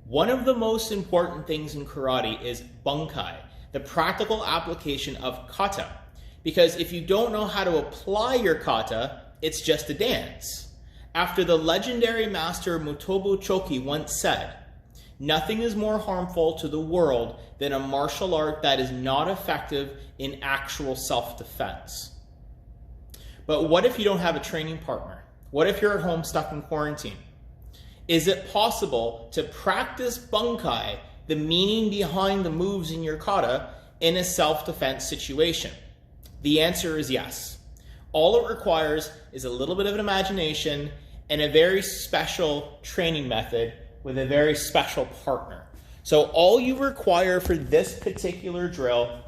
One of the most important things in karate is bunkai, the practical application of kata. Because if you don't know how to apply your kata, it's just a dance. After the legendary master Mutobu Choki once said, "Nothing is more harmful to the world than a martial art that is not effective in actual self-defense." But what if you don't have a training partner? What if you're at home stuck in quarantine? Is it possible to practice bunkai, the meaning behind the moves in your kata, in a self-defense situation? The answer is yes. All it requires is a little bit of an imagination and a very special training method with a very special partner. So all you require for this particular drill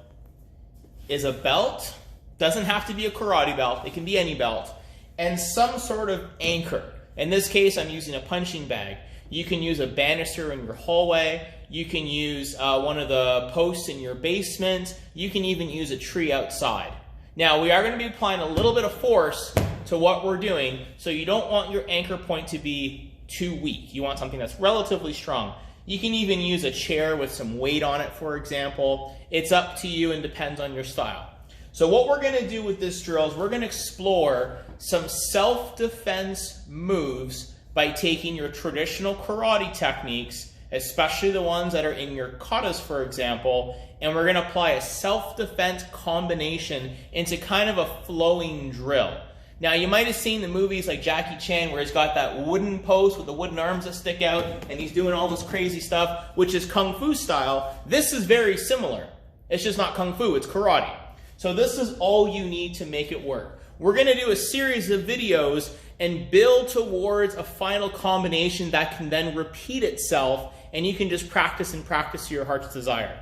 is a belt. Doesn't have to be a karate belt, it can be any belt, and some sort of anchor. In this case, I'm using a punching bag. You can use a banister in your hallway. You can use one of the posts in your basement. You can even use a tree outside. Now, we are going to be applying a little bit of force to what we're doing, so you don't want your anchor point to be too weak. You want something that's relatively strong. You can even use a chair with some weight on it, for example. It's up to you and depends on your style. So what we're going to do with this drill is we're going to explore some self-defense moves by taking your traditional karate techniques, especially the ones that are in your katas, for example, and we're going to apply a self-defense combination into kind of a flowing drill. Now, you might have seen the movies like Jackie Chan where he's got that wooden post with the wooden arms that stick out and he's doing all this crazy stuff, which is Kung Fu style. This is very similar. It's just not Kung Fu, it's karate. So this is all you need to make it work. We're going to do a series of videos and build towards a final combination that can then repeat itself, and you can just practice and practice to your heart's desire.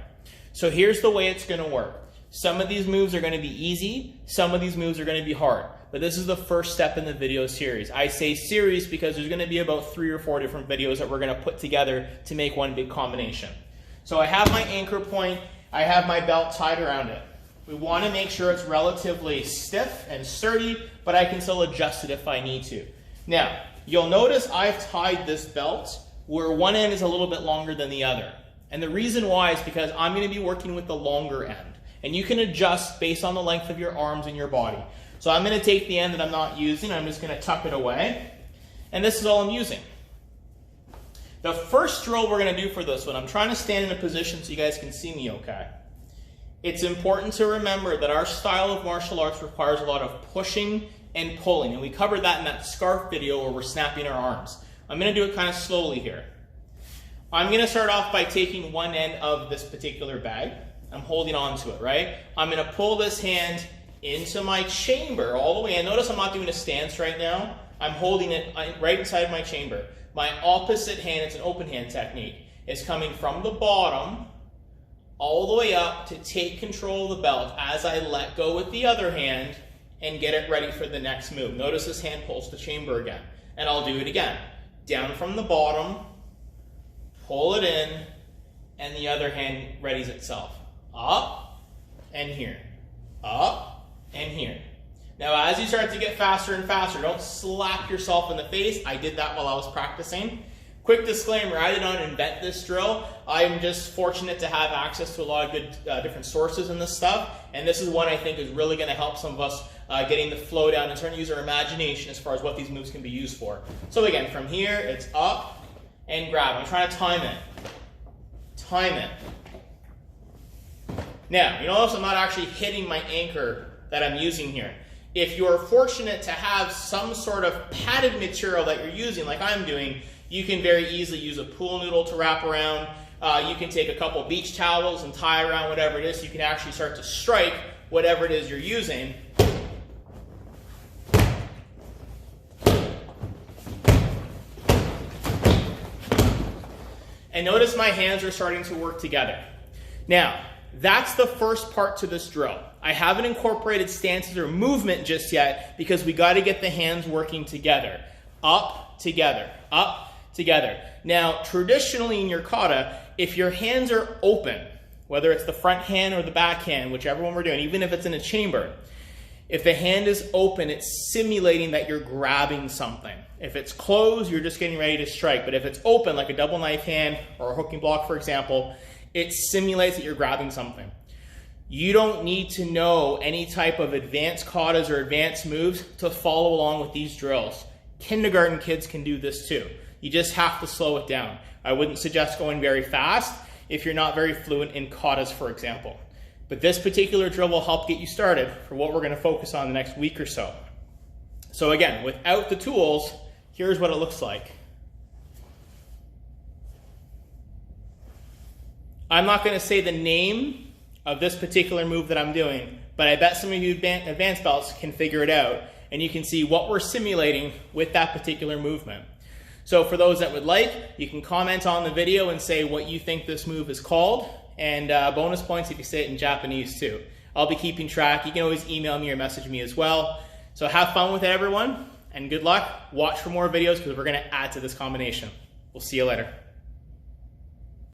So here's the way it's going to work. Some of these moves are going to be easy, some of these moves are going to be hard, but this is the first step in the video series. I say series because there's going to be about 3 or 4 different videos that we're going to put together to make one big combination. So I have my anchor point, I have my belt tied around it. We want to make sure it's relatively stiff and sturdy, but I can still adjust it if I need to. Now, you'll notice I've tied this belt where one end is a little bit longer than the other. And the reason why is because I'm going to be working with the longer end. And you can adjust based on the length of your arms and your body. So I'm going to take the end that I'm not using, I'm just going to tuck it away. And this is all I'm using. The first drill we're going to do for this one, I'm trying to stand in a position so you guys can see me okay. It's important to remember that our style of martial arts requires a lot of pushing and pulling, and we covered that in that scarf video where we're snapping our arms. I'm going to do it kind of slowly here. I'm going to start off by taking one end of this particular bag. I'm holding on to it, right? I'm going to pull this hand into my chamber all the way in. Notice I'm not doing a stance right now. I'm holding it right inside my chamber. My opposite hand, it's an open hand technique, is coming from the bottom all the way up to take control of the belt as I let go with the other hand and get it ready for the next move. Notice this hand pulls the chamber again. And I'll do it again. Down from the bottom, pull it in, and the other hand readies itself. Up and here. Up and here. Now as you start to get faster and faster, don't slap yourself in the face. I did that while I was practicing. Quick disclaimer, I did not invent this drill. I'm just fortunate to have access to a lot of good different sources in this stuff, and this is one I think is really going to help some of us getting the flow down and starting to use our imagination as far as what these moves can be used for. So again, from here, it's up and grab. I'm trying to time it. Time it. Now, you notice I'm not actually hitting my anchor that I'm using here. If you're fortunate to have some sort of padded material that you're using, like I'm doing, you can very easily use a pool noodle to wrap around. You can take a couple beach towels and tie around whatever it is. You can actually start to strike whatever it is you're using. And notice my hands are starting to work together. Now, that's the first part to this drill. I haven't incorporated stances or movement just yet because we got to get the hands working together. Up, together, up, together. Now, traditionally in your kata, if your hands are open, whether it's the front hand or the back hand, whichever one we're doing, even if it's in a chamber, If the hand is open, it's simulating that you're grabbing something. If it's closed, you're just getting ready to strike. But if it's open, like a double knife hand or a hooking block, for example, it simulates that you're grabbing something. You don't need to know any type of advanced katas or advanced moves to follow along with these drills. Kindergarten kids can do this too. You just have to slow it down. I wouldn't suggest going very fast if you're not very fluent in katas, for example. But this particular drill will help get you started for what we're going to focus on the next week or so. So again, without the tools, here's what it looks like. I'm not going to say the name of this particular move that I'm doing, but I bet some of you advanced belts can figure it out, and you can see what we're simulating with that particular movement. So for those that would like, you can comment on the video and say what you think this move is called, and bonus points if you say it in Japanese too. I'll be keeping track. You can always email me or message me as well. So have fun with it, everyone, and good luck. Watch for more videos because we're going to add to this combination. We'll see you later.